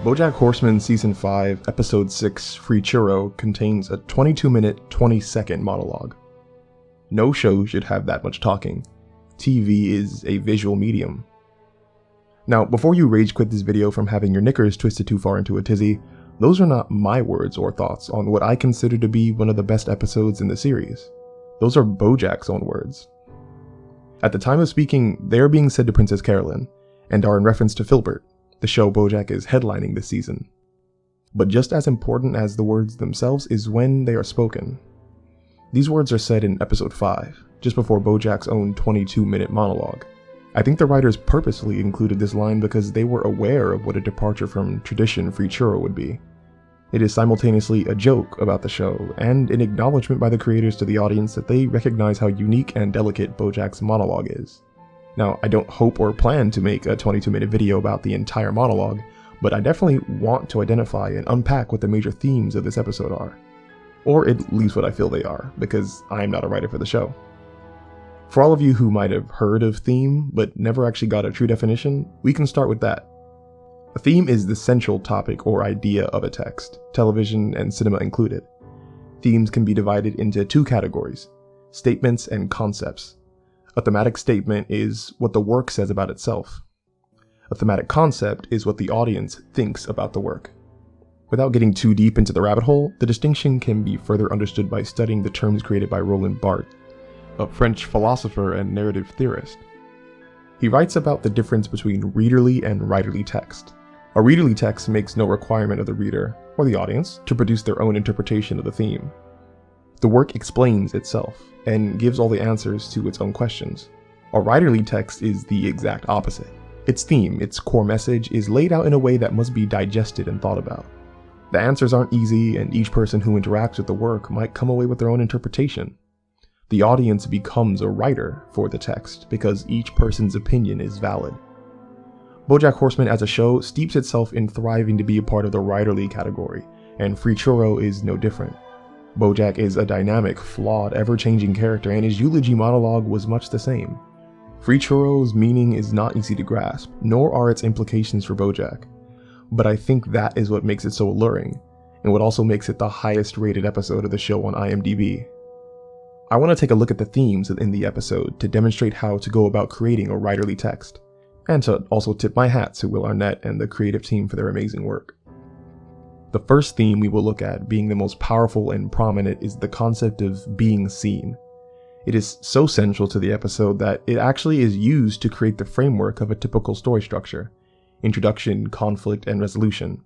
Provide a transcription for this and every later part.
Bojack Horseman Season 5, Episode 6, Free Churro contains a 22-minute, 20-second monologue. No show should have that much talking. TV is a visual medium. Now, before you rage quit this video from having your knickers twisted too far into a tizzy, those are not my words or thoughts on what I consider to be one of the best episodes in the series. Those are Bojack's own words. At the time of speaking, they are being said to Princess Carolyn, and are in reference to Filbert, the show Bojack is headlining this season. But just as important as the words themselves is when they are spoken. These words are said in episode 5, just before Bojack's own 22-minute monologue. I think the writers purposely included this line because they were aware of what a departure from tradition Free Churro would be. It is simultaneously a joke about the show, and an acknowledgement by the creators to the audience that they recognize how unique and delicate Bojack's monologue is. Now, I don't hope or plan to make a 22-minute video about the entire monologue, but I definitely want to identify and unpack what the major themes of this episode are. Or at least what I feel they are, because I'm not a writer for the show. For all of you who might have heard of theme, but never actually got a true definition, we can start with that. A theme is the central topic or idea of a text, television and cinema included. Themes can be divided into two categories: statements and concepts. A thematic statement is what the work says about itself. A thematic concept is what the audience thinks about the work. Without getting too deep into the rabbit hole, the distinction can be further understood by studying the terms created by Roland Barthes, a French philosopher and narrative theorist. He writes about the difference between readerly and writerly text. A readerly text makes no requirement of the reader, or the audience, to produce their own interpretation of the theme. The work explains itself, and gives all the answers to its own questions. A writerly text is the exact opposite. Its theme, its core message, is laid out in a way that must be digested and thought about. The answers aren't easy, and each person who interacts with the work might come away with their own interpretation. The audience becomes a writer for the text, because each person's opinion is valid. Bojack Horseman as a show steeps itself in thriving to be a part of the writerly category, and Free Churro is no different. Bojack is a dynamic, flawed, ever-changing character, and his eulogy monologue was much the same. Free Churro's meaning is not easy to grasp, nor are its implications for Bojack. But I think that is what makes it so alluring, and what also makes it the highest rated episode of the show on IMDb. I want to take a look at the themes in the episode to demonstrate how to go about creating a writerly text, and to also tip my hat to Will Arnett and the creative team for their amazing work. The first theme we will look at, being the most powerful and prominent, is the concept of being seen. It is so central to the episode that it actually is used to create the framework of a typical story structure: introduction, conflict, and resolution.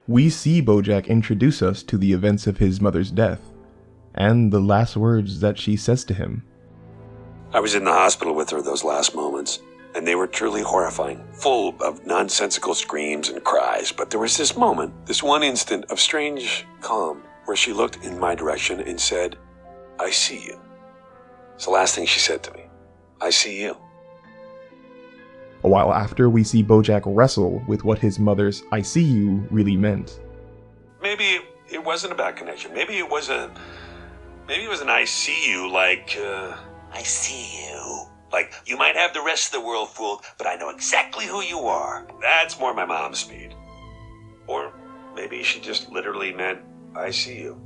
We see Bojack introduce us to the events of his mother's death, and the last words that she says to him. I was in the hospital with her those last moments, and they were truly horrifying, full of nonsensical screams and cries. But there was this moment, this one instant of strange calm, where she looked in my direction and said, "I see you." It's the last thing she said to me. I see you. A while after, we see Bojack wrestle with what his mother's "I see you" really meant. Maybe it wasn't a bad connection. Maybe it was an I see you, like, I see you. Like, you might have the rest of the world fooled, but I know exactly who you are. That's more my mom's speed. Or maybe she just literally meant, I see you.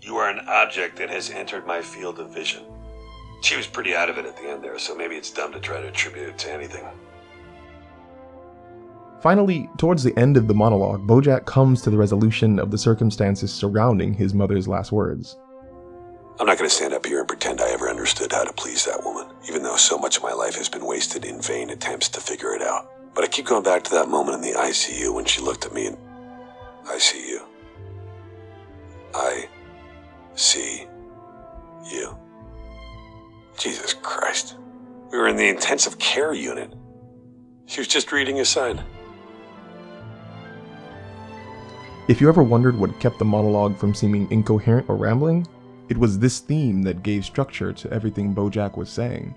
You are an object that has entered my field of vision. She was pretty out of it at the end there, so maybe it's dumb to try to attribute it to anything. Finally, towards the end of the monologue, Bojack comes to the resolution of the circumstances surrounding his mother's last words. I'm not going to stand up here and pretend I ever understood how to please that woman, even though so much of my life has been wasted in vain attempts to figure it out. But I keep going back to that moment in the ICU when she looked at me and, I see you. I see you. Jesus Christ. We were in the intensive care unit. She was just reading a sign. If you ever wondered what kept the monologue from seeming incoherent or rambling, it was this theme that gave structure to everything Bojack was saying.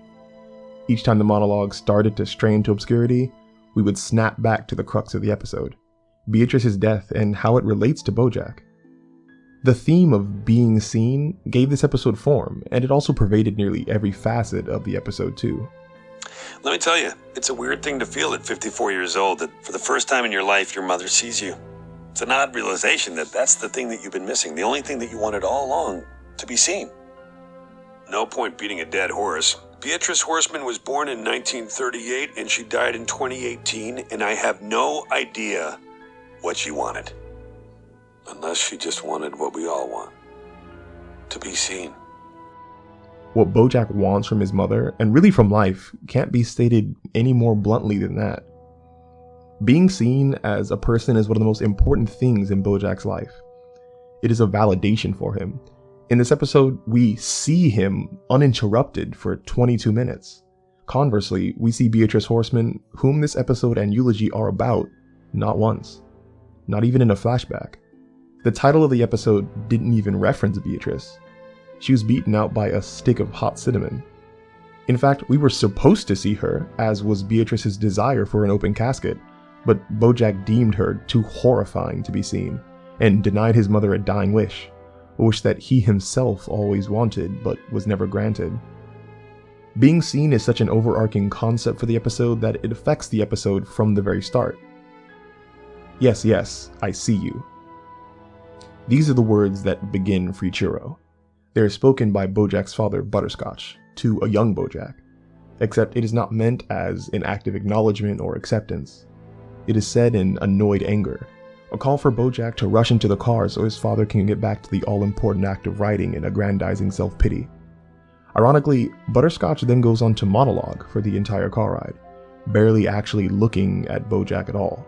Each time the monologue started to stray into obscurity, we would snap back to the crux of the episode, Beatrice's death and how it relates to Bojack. The theme of being seen gave this episode form, and it also pervaded nearly every facet of the episode too. Let me tell you, it's a weird thing to feel at 54 years old that for the first time in your life, your mother sees you. It's an odd realization that that's the thing that you've been missing, the only thing that you wanted all along, to be seen. No point beating a dead horse. Beatrice Horseman was born in 1938 and she died in 2018, and I have no idea what she wanted. Unless she just wanted what we all want. To be seen. What Bojack wants from his mother, and really from life, can't be stated any more bluntly than that. Being seen as a person is one of the most important things in Bojack's life. It is a validation for him. In this episode, we see him uninterrupted for 22 minutes. Conversely, we see Beatrice Horseman, whom this episode and eulogy are about, not once. Not even in a flashback. The title of the episode didn't even reference Beatrice. She was beaten out by a stick of hot cinnamon. In fact, we were supposed to see her, as was Beatrice's desire for an open casket, but Bojack deemed her too horrifying to be seen, and denied his mother a dying wish, a wish that he himself always wanted, but was never granted. Being seen is such an overarching concept for the episode that it affects the episode from the very start. Yes, yes, I see you. These are the words that begin Free Churro. They are spoken by Bojack's father, Butterscotch, to a young Bojack, except it is not meant as an act of acknowledgement or acceptance. It is said in annoyed anger, a call for Bojack to rush into the car so his father can get back to the all-important act of writing and aggrandizing self-pity. Ironically, Butterscotch then goes on to monologue for the entire car ride, barely actually looking at Bojack at all.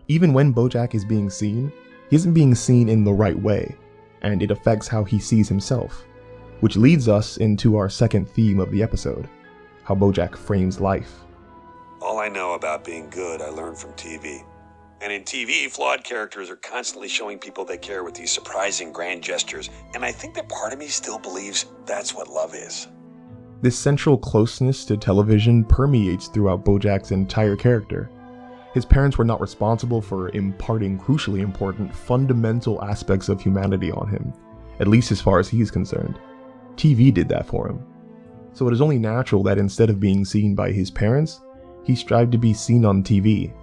Even when Bojack is being seen, he isn't being seen in the right way, and it affects how he sees himself, which leads us into our second theme of the episode, how Bojack frames life. All I know about being good, I learned from TV. And in TV, flawed characters are constantly showing people they care with these surprising grand gestures, and I think that part of me still believes that's what love is. This central closeness to television permeates throughout Bojack's entire character. His parents were not responsible for imparting crucially important, fundamental aspects of humanity on him, at least as far as he is concerned. TV did that for him. So it is only natural that instead of being seen by his parents, he strived to be seen on TV.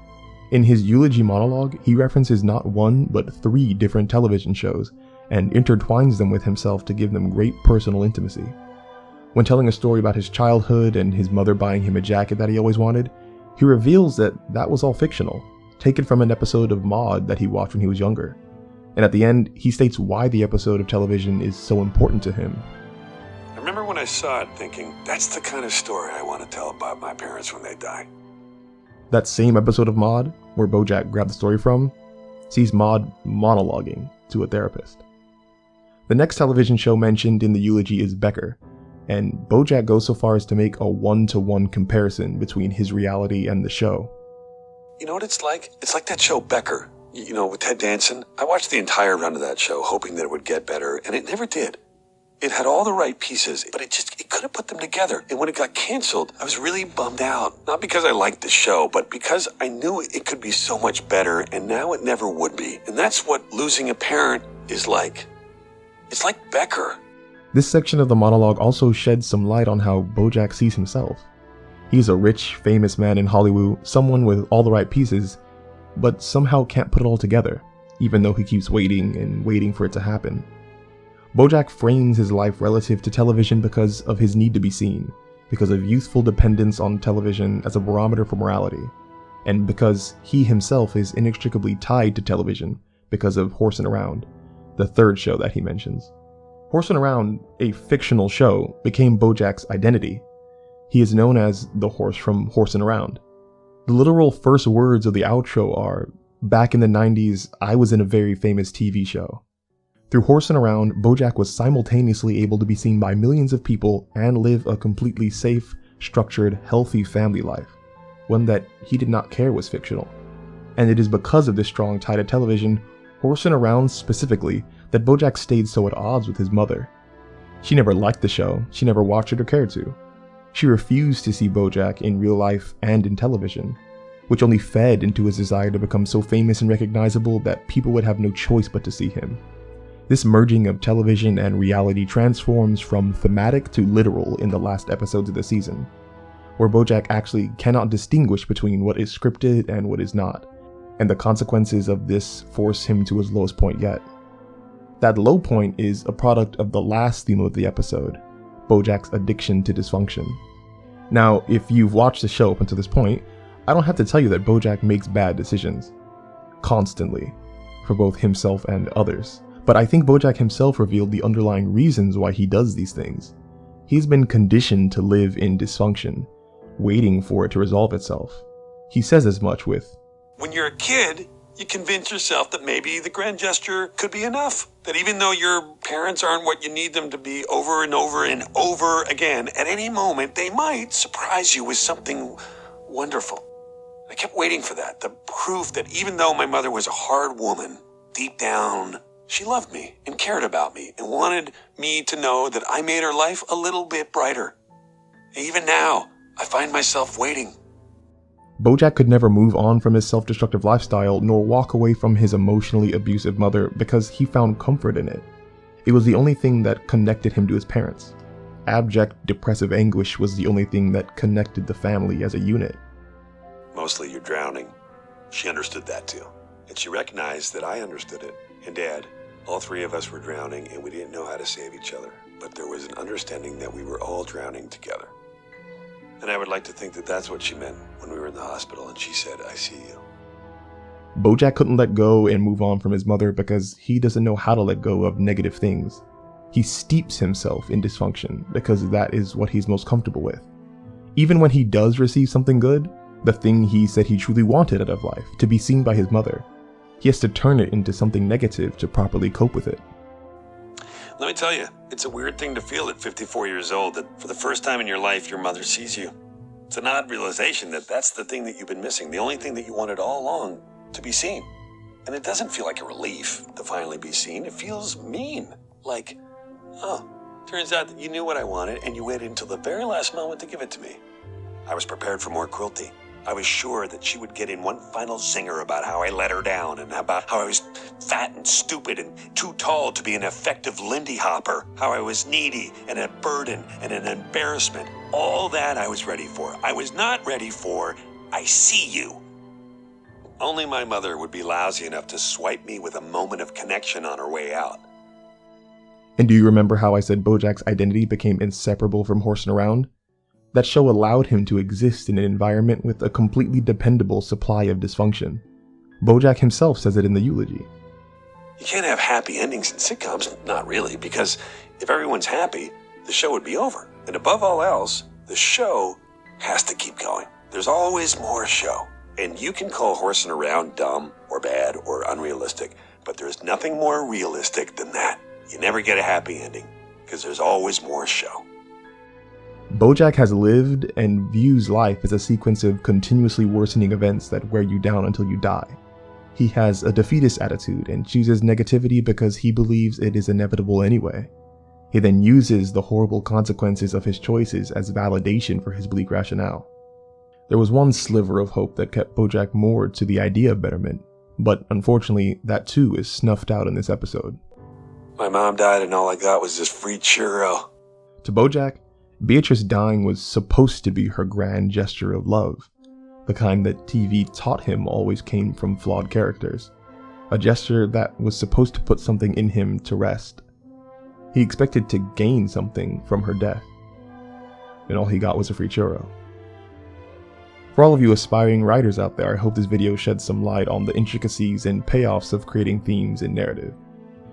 In his eulogy monologue, he references not one, but 3 different television shows, and intertwines them with himself to give them great personal intimacy. When telling a story about his childhood and his mother buying him a jacket that he always wanted, he reveals that that was all fictional, taken from an episode of Maude that he watched when he was younger. And at the end, he states why the episode of television is so important to him. I remember when I saw it thinking, that's the kind of story I want to tell about my parents when they die. That same episode of Maude, where Bojack grabbed the story from, sees Maude monologuing to a therapist. The next television show mentioned in the eulogy is Becker, and Bojack goes so far as to make a one-to-one comparison between his reality and the show. You know what it's like? It's like that show Becker, you know, with Ted Danson. I watched the entire run of that show hoping that it would get better, and it never did. It had all the right pieces, but it couldn't put them together. And when it got canceled, I was really bummed out. Not because I liked the show, but because I knew it could be so much better, and now it never would be. And that's what losing a parent is like. It's like Becker. This section of the monologue also sheds some light on how Bojack sees himself. He's a rich, famous man in Hollywood, someone with all the right pieces, but somehow can't put it all together, even though he keeps waiting and waiting for it to happen. Bojack frames his life relative to television because of his need to be seen, because of youthful dependence on television as a barometer for morality, and because he himself is inextricably tied to television because of Horsin' Around, the 3rd show that he mentions. Horsin' Around, a fictional show, became Bojack's identity. He is known as the horse from Horsin' Around. The literal first words of the outro are, "Back in the 90s, I was in a very famous TV show." Through Horsin' Around, Bojack was simultaneously able to be seen by millions of people and live a completely safe, structured, healthy family life, one that he did not care was fictional. And it is because of this strong tie to television, Horsin' Around specifically, that Bojack stayed so at odds with his mother. She never liked the show, she never watched it or cared to. She refused to see Bojack in real life and in television, which only fed into his desire to become so famous and recognizable that people would have no choice but to see him. This merging of television and reality transforms from thematic to literal in the last episodes of the season. where Bojack actually cannot distinguish between what is scripted and what is not, and the consequences of this force him to his lowest point yet. That low point is a product of the last theme of the episode, Bojack's addiction to dysfunction. Now, if you've watched the show up until this point, I don't have to tell you that Bojack makes bad decisions. Constantly. For both himself and others. But I think Bojack himself revealed the underlying reasons why he does these things. He's been conditioned to live in dysfunction, waiting for it to resolve itself. He says as much with, "When you're a kid, you convince yourself that maybe the grand gesture could be enough. That even though your parents aren't what you need them to be over and over and over again, at any moment they might surprise you with something wonderful." I kept waiting for that, the proof that even though my mother was a hard woman, deep down, she loved me and cared about me and wanted me to know that I made her life a little bit brighter. And even now, I find myself waiting. Bojack could never move on from his self-destructive lifestyle nor walk away from his emotionally abusive mother because he found comfort in it. It was the only thing that connected him to his parents. Abject depressive anguish was the only thing that connected the family as a unit. "Mostly you're drowning." She understood that too. And she recognized that I understood it. And Dad, all three of us were drowning and we didn't know how to save each other. But there was an understanding that we were all drowning together. And I would like to think that that's what she meant when we were in the hospital and she said, "I see you." Bojack couldn't let go and move on from his mother because he doesn't know how to let go of negative things. He steeps himself in dysfunction because that is what he's most comfortable with. Even when he does receive something good, the thing he said he truly wanted out of life, to be seen by his mother, he has to turn it into something negative to properly cope with it. Let me tell you, it's a weird thing to feel at 54 years old that for the first time in your life, your mother sees you. It's an odd realization that that's the thing that you've been missing, the only thing that you wanted all along, to be seen. And it doesn't feel like a relief to finally be seen. It feels mean. Like, oh, turns out that you knew what I wanted and you waited until the very last moment to give it to me. I was prepared for more cruelty. I was sure that she would get in one final zinger about how I let her down and about how I was fat and stupid and too tall to be an effective Lindy Hopper, how I was needy and a burden and an embarrassment. All that I was ready for. I was not ready for, "I see you." Only my mother would be lousy enough to swipe me with a moment of connection on her way out. And do you remember how I said Bojack's identity became inseparable from horsing around? That show allowed him to exist in an environment with a completely dependable supply of dysfunction. Bojack himself says it in the eulogy. You can't have happy endings in sitcoms, not really, because if everyone's happy, the show would be over. And above all else, the show has to keep going. There's always more show. And you can call horsing around dumb or bad or unrealistic, but there's nothing more realistic than that. You never get a happy ending, because there's always more show. Bojack has lived and views life as a sequence of continuously worsening events that wear you down until you die. He has a defeatist attitude and chooses negativity because he believes it is inevitable anyway. He then uses the horrible consequences of his choices as validation for his bleak rationale. There was one sliver of hope that kept Bojack moored to the idea of betterment, but unfortunately that too is snuffed out in this episode. My mom died and all I got was this free churro. To Bojack, Beatrice dying was supposed to be her grand gesture of love, the kind that TV taught him always came from flawed characters, a gesture that was supposed to put something in him to rest. He expected to gain something from her death, and all he got was a free churro. For all of you aspiring writers out there, I hope this video sheds some light on the intricacies and payoffs of creating themes and narrative.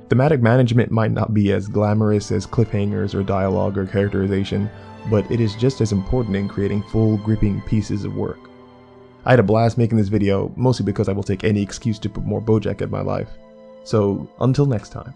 Thematic management might not be as glamorous as cliffhangers or dialogue or characterization, but it is just as important in creating full, gripping pieces of work. I had a blast making this video, mostly because I will take any excuse to put more Bojack in my life. So, until next time.